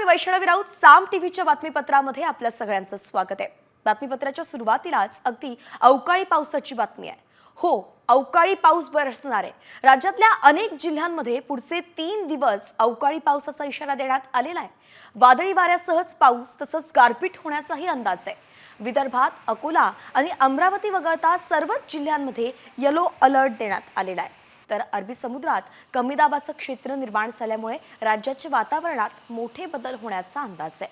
वैष्णवी राऊत साम टीव्हीच्या बातमीपत्रामध्ये आपल्या सगळ्यांचं स्वागत आहे। बातमीपत्राच्या सुरुवातीलाच अगदी अवकाळी पावसाची बातमी आहे। हो, अवकाळी पाऊस बरसणार आहे। राज्यातल्या अनेक जिल्ह्यांमध्ये पुढचे 3 दिवस अवकाळी पावसाचा इशारा देण्यात आलेला आहे। वादळी वाऱ्यासहच पाऊस तसंच गारपीट होण्याचाही अंदाज आहे। विदर्भात अकोला आणि अमरावती वगळता सर्वच जिल्ह्यांमध्ये येलो अलर्ट देण्यात आलेला आहे। तर अरबी समुद्रात कमी दाबाचं क्षेत्र निर्माण झाल्यामुळे राज्याच्या वातावरणात मोठे बदल होण्याचा अंदाज आहे।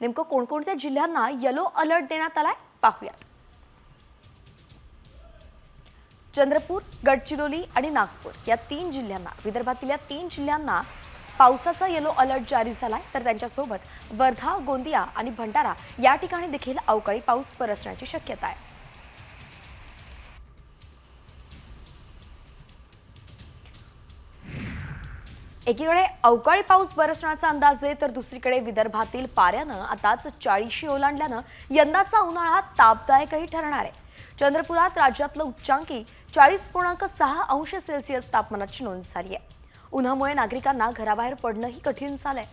नेमकं कोणकोणत्या जिल्ह्यांना येलो अलर्ट देण्यात आलाय पाहूयात। चंद्रपूर, गडचिरोली आणि नागपूर या 3 जिल्ह्यांना, विदर्भातील या 3 जिल्ह्यांना पावसाचा येलो अलर्ट जारी झालाय। तर त्यांच्यासोबत वर्धा, गोंदिया आणि भंडारा या ठिकाणी देखील अवकाळी पाऊस बरसण्याची शक्यता आहे। एकीकडे अवकाळी पाऊस बरसण्याचा अंदाज आहे, तर दुसरीकडे विदर्भातील पाऱ्यानं आताच 40शी ओलांडल्यानं यंदाचा उन्हाळा तापदायकही ठरणार आहे। चंद्रपुरात राज्यातलं उच्चांकी 40.6 अंश सेल्सिअस तापमानाची नोंद झाली आहे। उन्हामुळे नागरिकांना घराबाहेर पडणंही कठीण झालंय।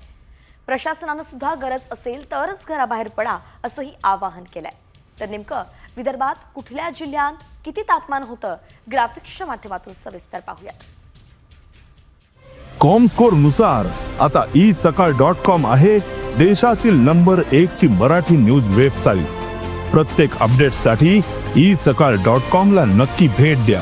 प्रशासनानं सुद्धा गरज असेल तरच घराबाहेर पडा असंही आवाहन केलंय। तर नेमकं विदर्भात कुठल्या जिल्ह्यात किती तापमान होतं ग्राफिक्सच्या माध्यमातून सविस्तर पाहूयात। कॉमस्कोर नुसार आता isakal.com आहे देशातील नंबर 1 ची मराठी न्यूज वेबसाईट। प्रत्येक अपडेटसाठी isakal.com ला नक्की भेट द्या।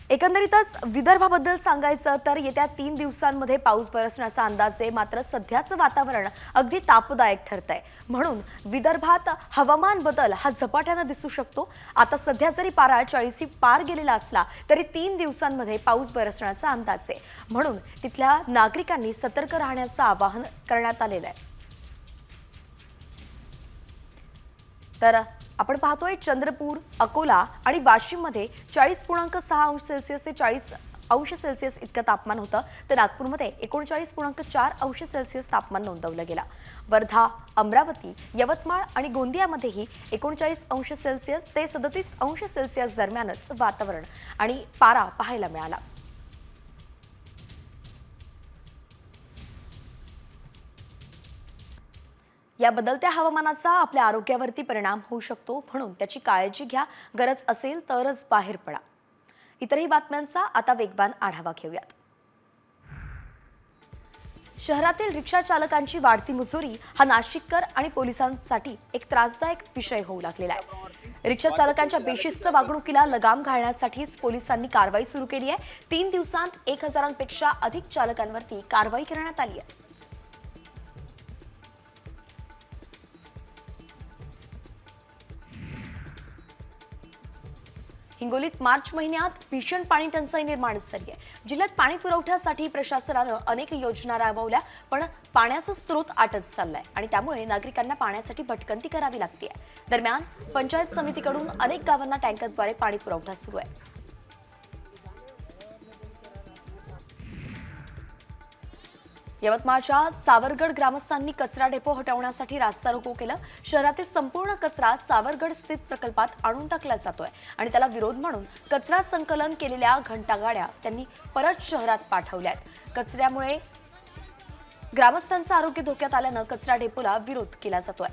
एकंदरीतच विदर्भाबद्दल सांगायचं तर येत्या 3 दिवसांमध्ये पाऊस बरसण्याचा अंदाज आहे। मात्र सध्याचं वातावरण अगदी तापदायक ठरतंय, म्हणून विदर्भात हवामान बदल हा झपाट्यानं दिसू शकतो। आता सध्या जरी पारा 40 पार गेलेला असला तरी 3 दिवसांमध्ये पाऊस बरसण्याचा अंदाज आहे, म्हणून तिथल्या नागरिकांनी सतर्क राहण्याचं आवाहन करण्यात आलेलं आहे। तर आपण पाहतोय चंद्रपूर, अकोला आणि वाशिममध्ये 40.6 अंश सेल्सिअस ते 40 अंश सेल्सिअस इतकं तापमान होतं। तर नागपूरमध्ये 39.4 अंश सेल्सिअस तापमान नोंदवलं गेलं। वर्धा, अमरावती, यवतमाळ आणि गोंदियामध्येही 39 अंश सेल्सिअस ते 37 अंश सेल्सिअस दरम्यानच वातावरण आणि पारा पाहायला मिळाला। या बदलत्या हवामानाचा आपल्या आरोग्यावरती परिणाम होऊ शकतो, म्हणून त्याची काळजी घ्या। गरज असेल तरच बाहेर पडा। इतरही बातम्यांचा आता वेगवान आढावा घेऊयात। शहरातील रिक्षा चालकांची वाढती मुजोरी हा नाशिककर आणि पोलिसांसाठी एक त्रासदायक विषय होऊ लागलेला आहे। रिक्षा चालकांच्या बेशिस्त वागणुकीला लगाम घालण्यासाठीच पोलिसांनी कारवाई सुरू केली आहे। 3 दिवसांत 1000पेक्षा अधिक चालकांवरती कारवाई करण्यात आली आहे। हिंगोलीत मार्च महिन्यात भीषण पाणी टंचाई निर्माण झाली आहे। जिल्ह्यात पाणी पुरवठ्यासाठी प्रशासनानं अनेक योजना राबवल्या, पण पाण्याचा स्रोत आटत चाललाय आणि त्यामुळे नागरिकांना पाण्यासाठी भटकंती करावी लागते। दरम्यान पंचायत समितीकडून अनेक गावांना टँकरद्वारे पाणी पुरवठा सुरू आहे। यवतमाळच्या सावरगड ग्रामस्थांनी कचरा डेपो हटवण्यासाठी रास्ता रोको केलं। शहरातील संपूर्ण कचरा सावरगड स्थित प्रकल्पात आणून टाकला जातोय आणि त्याला विरोध म्हणून कचरा संकलन केलेल्या घंटागाड्या त्यांनी परत शहरात पाठवल्यात। कचऱ्यामुळे ग्रामस्थांचं आरोग्य धोक्यात आल्यानं कचरा डेपोला विरोध केला जातोय।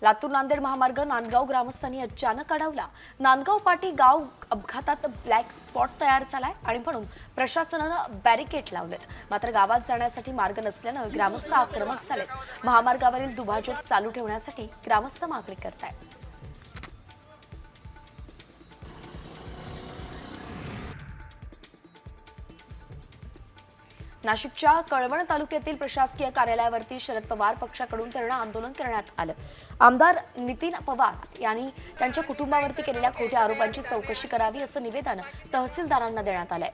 लातूर नांदेड महामार्ग नांदगाव ग्रामस्थांनी अचानक अडवला। नांदगाव पाटी गाव अपघातात ब्लॅक स्पॉट तयार झालाय आणि म्हणून प्रशासनानं बॅरिकेड लावलेत। मात्र गावात जाण्यासाठी मार्ग नसल्यानं ग्रामस्थ आक्रमक झालेत। महामार्गावरील दुभाजक चालू ठेवण्यासाठी ग्रामस्थ मागणी करतायत। नाशिकच्या कळवण तालुक्यातील प्रशासकीय कार्यालयावरती शरद पवार पक्षाकडून धरणं आंदोलन करण्यात आलं। आमदार नितीन पवार यांनी त्यांच्या कुटुंबावरती केलेल्या खोट्या आरोपांची चौकशी करावी असं निवेदन तहसीलदारांना देण्यात आलंय।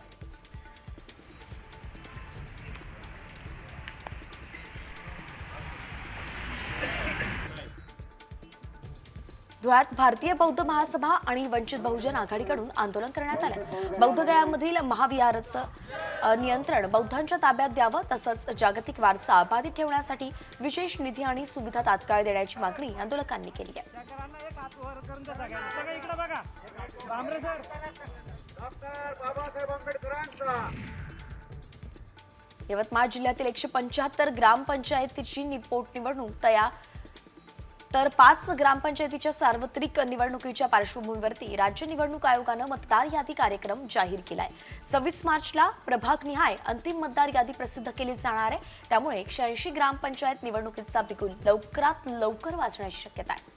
धुळ्यात भारतीय बौद्ध महासभा आणि वंचित बहुजन आघाडीकडून आंदोलन करण्यात आलं। बौद्धगयामधील महाविहाराचं नियंत्रण बौद्धांच्या ताब्यात द्यावं, तसंच जागतिक वारसा बाधित ठेवण्यासाठी विशेष निधी आणि सुविधा तात्काळ देण्याची मागणी आंदोलकांनी केली आहे। यवतमाळ जिल्ह्यातील 175 ग्रामपंचायतीची पोटनिवडणूक तयार, तर 5 ग्रामपंचायतीच्या सार्वत्रिक निवडणुकीच्या पार्श्वभूमीवरती राज्य निवडणूक आयोगानं मतदार यादी कार्यक्रम जाहीर केलाय। 26 मार्चला प्रभागनिहाय अंतिम मतदार यादी प्रसिद्ध केली जाणार आहे। त्यामुळे 180 ग्रामपंचायत निवडणुकीचा बिगुल लवकरात लवकर वाजण्याची शक्यता आहे।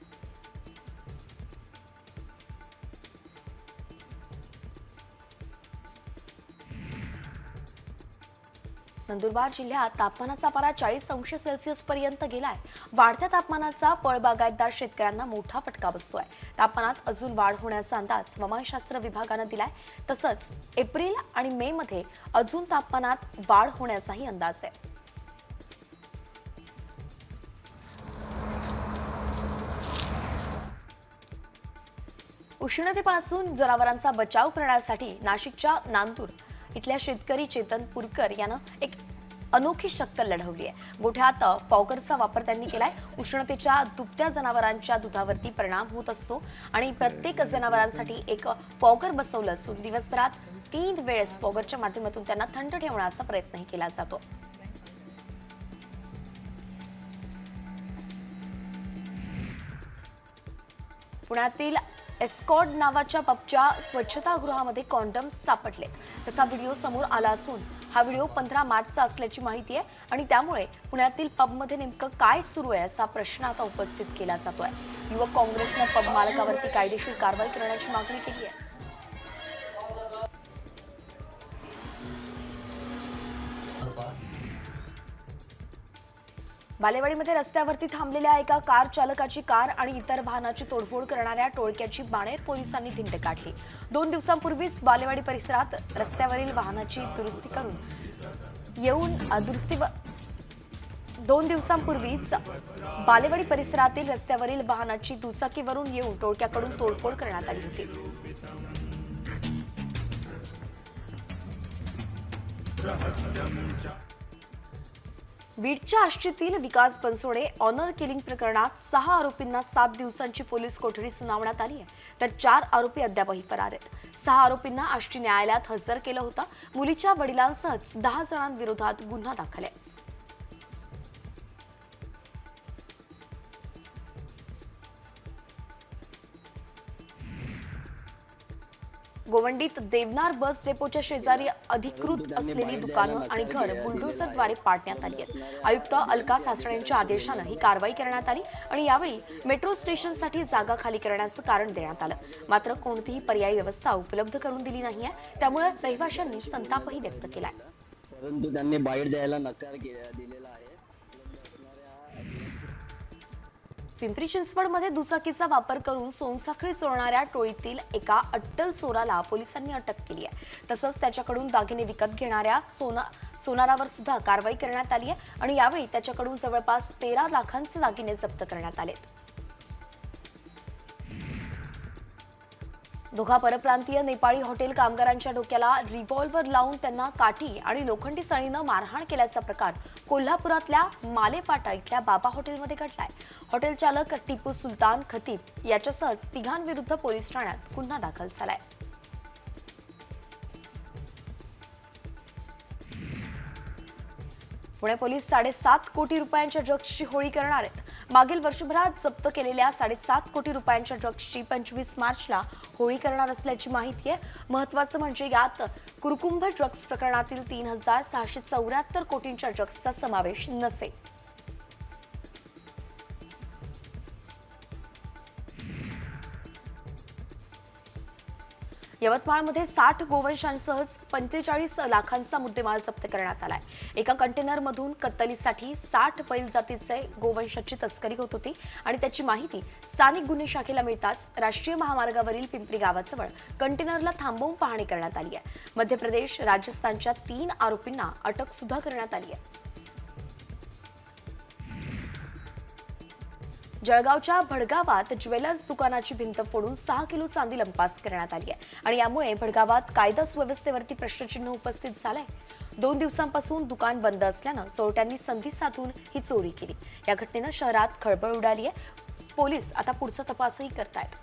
नंदुरबार जिल्ह्यात तापमानाचा पारा 40 अंश सेल्सिअस पर्यंत गेलाय। वाढत्या तापमानाचा फळबागायतदार शेतकऱ्यांना मोठा फटका बसतोय। तापमानात अजून वाढ होण्याचा अंदाज हवामानशास्त्र विभागानं दिलाय। तसंच एप्रिल आणि मे मध्ये अजून तापमानात वाढ होण्याचाही अंदाज आहे। उष्णतेपासून जनावरांचा बचाव करण्यासाठी नाशिकच्या नांदूर इथल्या शेतकरी चेतन पुरकर यानं एक अनोखी शक्कल लढवली आहे। गोठ्यात फॉगरचा वापर त्यांनी केलाय। उष्णतेच्या दुभत्या जनावरांच्या दुधावरती परिणाम होत असतो आणि प्रत्येक जनावरांसाठी एक फॉगर बसवलं असून दिवसभरात 3 वेळेस फॉगरच्या माध्यमातून त्यांना थंड ठेवण्याचा प्रयत्नही केला जातो। पुण्यातील एस्कॉर्ड नावाच्या पबच्या स्वच्छतागृहामध्ये कॉन्डम सापडले। तसा व्हिडिओ समोर आला असून हा व्हिडिओ 15 मार्चचा असल्याची माहिती आहे आणि त्यामुळे पुण्यातील पबमध्ये नेमकं काय सुरू आहे असा प्रश्न आता उपस्थित केला जातोय। युवक काँग्रेसनं पब मालकावरती कायदेशीर कारवाई करण्याची मागणी केली आहे। बालेवाडीमध्ये रस्त्यावरती थांबलेल्या एका कार चालकाची कार आणि इतर वाहनाची तोडफोड करणाऱ्या टोळक्याची बाणेर पोलिसांनी धिंड काढली। 2 दिवसांपूर्वीच बालेवाडी परिसरात रस्त्यावरील वाहनाची दुरुस्ती करून येऊन बालेवाडी परिसरातील रस्त्यावरील वाहनाची दुचाकीवरून येऊन टोळक्याकडून तोडफोड करण्यात आली होती। बीडच्या आष्टीतील विकास बनसोडे ऑनर किलिंग प्रकरणात 6 आरोपींना 7 दिवसांची पोलीस कोठडी सुनावण्यात आली आहे, तर 4 आरोपी अद्यापही फरार आहेत। 6 आरोपींना आष्टी न्यायालयात हजर केलं होतं। मुलीच्या वडिलांसह 10 जणांविरोधात गुन्हा दाखल आहे। गोवंडीत देवनार बस डेपोच्या शेजारी अधिकृत असलेली दुकानं आणि घर बुलडोझरद्वारे पाडण्यात आली आहेत। आयुक्त अलका सासणे यांच्या आदेशानं ही कारवाई करण्यात आली आणि यावेळी मेट्रो स्टेशनसाठी जागा खाली करण्याचं कारण देण्यात आलं। मात्र कोणतीही पर्यायी व्यवस्था उपलब्ध करून दिली नाहीये, त्यामुळे रहिवाशांनी संतापही व्यक्त केलाय। परंतु त्यांनी बाहेर द्यायला नकार दिलेला आहे। पिंपरी चिंचवडमध्ये दुचाकीचा वापर करून सोनसाखळी चोरणाऱ्या टोळीतील एका अट्टल चोराला पोलिसांनी अटक केली आहे। तसंच त्याच्याकडून दागिने विकत घेणाऱ्या सोनारावर सुद्धा कारवाई करण्यात आली आहे आणि यावेळी त्याच्याकडून जवळपास 13 लाखांचे दागिने जप्त करण्यात आले। दोघा परप्रांतीय नेपाळी हॉटेल कामगारांच्या डोक्याला रिव्हॉल्व्हर लावून त्यांना काठी आणि लोखंडी सळीनं मारहाण केल्याचा प्रकार कोल्हापुरातल्या मालेपाटा इथल्या बाबा हॉटेलमध्ये घडलाय। हॉटेल चालक टिपू सुलतान खतीब याच्यासह 3 विरुद्ध पोलीस ठाण्यात गुन्हा दाखल झालाय। पुणे पोलीस 7.5 कोटी रुपयांच्या ड्रग्सची होळी करणार आहेत। मागील वर्षभरात जप्त केलेल्या 7.5 कोटी रुपयांच्या ड्रग्सची 25 मार्चला होळी करणार असल्याची माहिती आहे। महत्त्वाचं म्हणजे यात कुरकुंभ ड्रग्स प्रकरणातील 3,674 कोटींच्या ड्रग्सचा समावेश नसेल। यवतमाळमध्ये 60 गोवंशांसह 45 लाखांचा मुद्देमाल जप्त करण्यात आलाय। एका कंटेनरमधून कत्तलीसाठी 60 बैल जातीचे गोवंशाची तस्करी होत होती आणि त्याची माहिती स्थानिक गुन्हे शाखेला मिळताच राष्ट्रीय महामार्गावरील पिंपरी गावाजवळ कंटेनरला थांबवून पाहणी करण्यात आली आहे। मध्य प्रदेश, राजस्थानच्या 3 आरोपींना अटक सुद्धा करण्यात आली आहे। जळगावच्या भडगावात ज्वेलर्स दुकानाची भिंत फोडून 6 किलो चांदी लंपास करण्यात आली आहे आणि यामुळे भडगावात कायदा सुव्यवस्थेवरती प्रश्नचिन्ह उपस्थित झालंय. 2 दिवसांपासून दुकान बंद असल्यानं चोरट्यांनी संधी साधून ही चोरी केली. या घटनेनं शहरात खळबळ उडाली आहे. पोलीस आता पुढचा तपासही करतायत.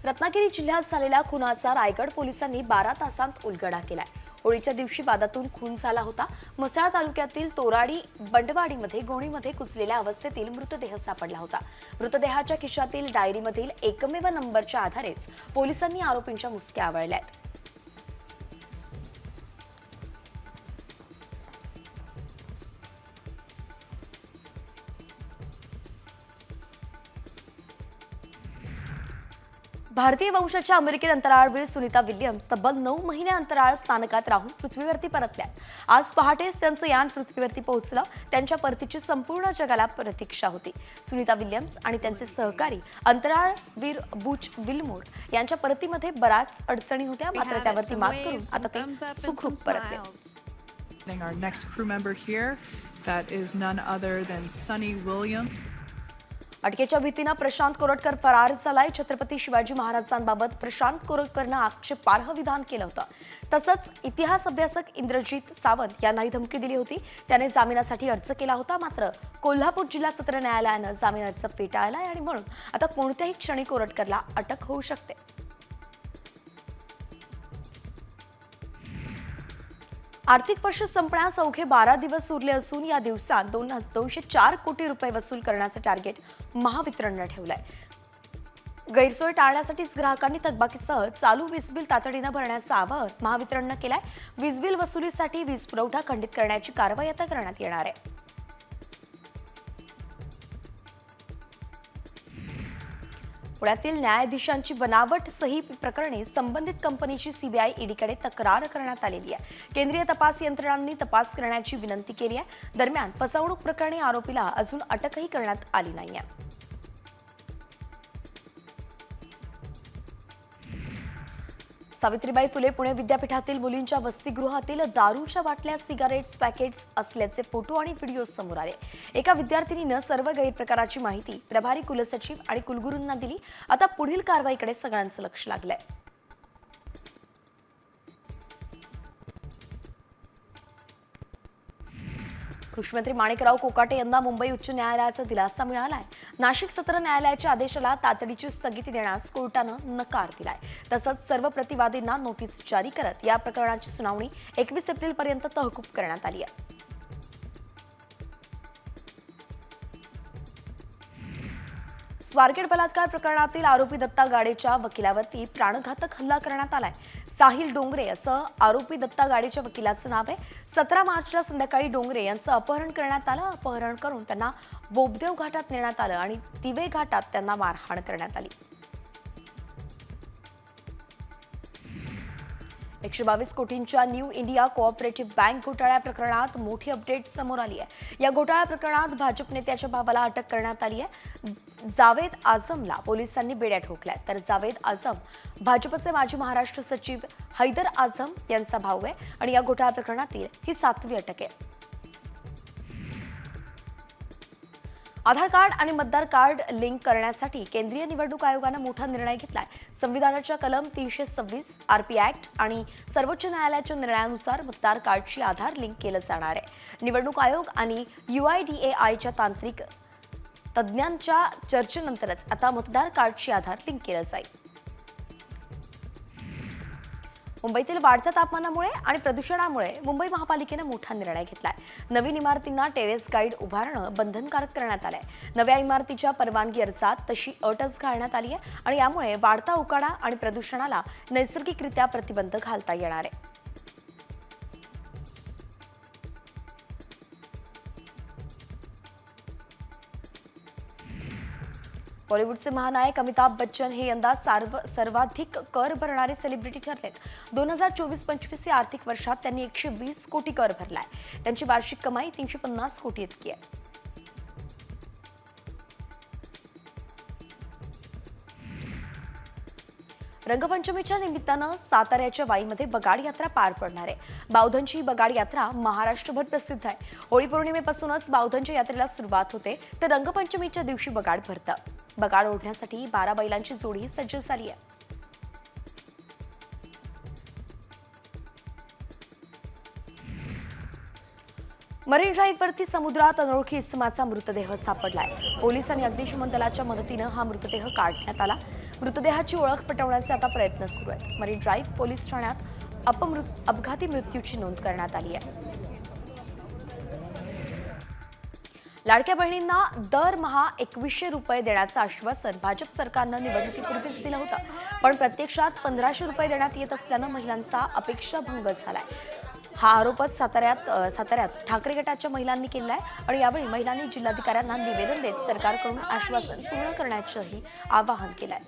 रत्नागिरी जिल्ह्यात झालेल्या खुनाचा रायगड पोलिसांनी 12 तासांत उलगडा केलाय. होळीच्या दिवशी वादातून खून झाला होता. म्हसळा तालुक्यातील तोराडी बंडवाडीमध्ये गोणीमध्ये कुचलेल्या अवस्थेतील मृतदेह सापडला होता. मृतदेहाच्या खिशातील डायरीमधील एकमेव नंबरच्या आधारेच पोलिसांनी आरोपींच्या मुसक्या आवळल्यात. भारतीय वंशाच्या अमेरिकन अंतराळवीर सुनीता विल्यम्स तब्बल 9 महिने अंतराळ स्थानकात राहून पृथ्वीवरती परतल्या. आज पहाटेच त्यांचं यान पृथ्वीवरती पोहोचलं. त्यांच्या परतीची संपूर्ण जगाला प्रतीक्षा होती. सुनीता विल्यम्स आणि त्यांचे सहकारी अंतराळवीर बुच विल्मोर यांच्या परतीमध्ये बऱ्याच अडचणी होत्या, मात्र त्यावरती मात करून आता ते सुखरूप परतले. Our next crew member here, that is none other than Sunny William. अटकेच्या भीतीनं प्रशांत कोरटकर फरार झालाय. छत्रपती शिवाजी महाराजांबाबत प्रशांत कोरटकरनं आक्षेपार्ह विधान केलं होतं. तसंच इतिहास अभ्यासक इंद्रजित सावंत यांनाही धमकी दिली होती. त्याने जामिनासाठी अर्ज केला होता, मात्र कोल्हापूर जिल्हा सत्र न्यायालयानं जामीन अर्ज फेटाळलाय आणि म्हणून आता कोणत्याही क्षणी कोरटकरला अटक होऊ शकते. आर्थिक वर्ष संपण्यास अवघे 12 दिवस उरले असून या दिवसात 204 कोटी रुपये वसूल करण्याचं टार्गेट महावितरणनं ठेवलंय. गैरसोय टाळण्यासाठीच ग्राहकांनी थकबाकीसह चालू वीज बिल तातडीनं भरण्याचं आवाहन महावितरणनं केलंय. वीज बिल वसुलीसाठी वीज पुरवठा खंडित करण्याची कारवाई आता करण्यात येणार आहे. पुण्यातील न्यायाधीशांची बनावट सही प्रकरणी संबंधित कंपनीची सीबीआय ईडीकडे तक्रार करण्यात आलेली आहे. केंद्रीय तपास यंत्रणांनी तपास करण्याची विनंती केली आहे. दरम्यान फसवणूक प्रकरणी आरोपीला अजून अटकही करण्यात आली नाहीये. सावित्रीबाई फुले पुणे विद्यापीठातील मुलींच्या वसतिगृहातील दारूच्या बाटल्या, सिगारेट्स पॅकेट्स असल्याचे फोटो आणि व्हिडिओ समोर आले. एका विद्यार्थिनीनं सर्व गैरप्रकाराची माहिती प्रभारी कुलसचिव आणि कुलगुरूंना दिली. आता पुढील कारवाईकडे सगळ्यांचं लक्ष लागलंय. कृषीमंत्री माणिकराव कोकाटे यांना मुंबई उच्च न्यायालयाचा दिलासा मिळालाय. नाशिक सत्र न्यायालयाच्या आदेशाला तातडीची स्थगिती देण्यास कोर्टानं नकार दिलाय. तसंच सर्व प्रतिवादींना नोटीस जारी करत या प्रकरणाची सुनावणी 21 एप्रिलपर्यंत तहकूब करण्यात आली आहे. स्वारगेट बलात्कार प्रकरणातील आरोपी दत्ता गाडेच्या वकिलावरती प्राणघातक हल्ला करण्यात आलाय. साहिल डोंगरे असं आरोपी दत्ता गाडेच्या वकिलाचं नाव आहे. 17 मार्चला संध्याकाळी डोंगरे यांचं अपहरण करण्यात आलं. अपहरण करून त्यांना बोबदेव घाटात नेण्यात आलं आणि तिवे घाटात त्यांना मारहाण करण्यात आली. 122 कोटींच्या न्यू इंडिया कोऑपरेटिव्ह बँक घोटाळ्या प्रकरणात मोठी अपडेट समोर आली आहे. या घोटाळ्या प्रकरणात भाजप नेत्याच्या भावाला अटक करण्यात आली आहे. जावेद आझमला पोलिसांनी बेड्या ठोकल्यात. तर जावेद आझम भाजपचे माजी महाराष्ट्र सचिव हैदर आझम यांचा भाऊ आहे आणि या घोटाळ्या प्रकरणातील ही 7वी अटक आहे. आधार कार्ड आणि मतदार कार्ड लिंक करण्यासाठी केंद्रीय निवडणूक आयोगानं मोठा निर्णय घेतलाय. संविधानाच्या कलम 326, आरपी ऍक्ट आणि सर्वोच्च न्यायालयाच्या निर्णयानुसार मतदार कार्डशी आधार लिंक केलं जाणार आहे. निवडणूक आयोग आणि UIDAIच्या तांत्रिक तज्ज्ञांच्या चर्चेनंतरच आता मतदार कार्डशी आधार लिंक केलं जाईल. मुंबईतील वाढत्या तापमानामुळे आणि प्रदूषणामुळे मुंबई महापालिकेनं मोठा निर्णय घेतलाय. नवीन इमारतींना टेरेस गाईड उभारणं बंधनकारक करण्यात आलंय. नव्या इमारतीच्या परवानगी अर्जात तशी अटच घालण्यात आली आहे आणि यामुळे वाढता उकाडा आणि प्रदूषणाला नैसर्गिकरित्या प्रतिबंध घालता येणार आहे. बॉलिवूडचे महानायक अमिताभ बच्चन हे यंदा सर्वाधिक कर भरणारे सेलिब्रिटी ठरलेत. 2024-25 या आर्थिक वर्षात त्यांनी 120 कोटी कर भरलाय. त्यांची वार्षिक कमाई 350 कोटी इतकी आहे. रंगपंचमीच्या निमित्तानं साताऱ्याच्या वाईमध्ये बगाड यात्रा पार पडणार आहे. बावधनची बगाड यात्रा महाराष्ट्रभर प्रसिद्ध आहे. होळी पौर्णिमेपासूनच बावधनच्या यात्रेला सुरुवात होते तर रंगपंचमीच्या दिवशी बगाड भरतं. बगाड ओढण्यासाठी 12 बैलांची जोडी सज्ज झाली आहे. मरीन ड्राईव्हवरती समुद्रात अनोळखी इसमाचा मृतदेह सापडलाय. पोलीस आणि अग्निशमन दलाच्या मदतीनं हा मृतदेह काढण्यात आला. मृतदेहाची ओळख पटवण्याचे आता प्रयत्न सुरू आहेत. मरीन ड्राईव्ह पोलीस ठाण्यात अपघाती मृत्यूची नोंद करण्यात आली आहे. लाडक्या बहिणींना दरमहा 2100 रुपये देण्याचं आश्वासन भाजप सरकारनं निवडणुकीपूर्वीच दिलं होतं. पण प्रत्यक्षात 1500 रुपये देण्यात येत असल्यानं महिलांचा अपेक्षाभंग झालाय. हा आरोपच साताऱ्यात ठाकरे गटाच्या महिलांनी केलाय आणि यावेळी महिलांनी जिल्हाधिकाऱ्यांना निवेदन देत सरकारकडून आश्वासन पूर्ण करण्याचंही आवाहन केलंय.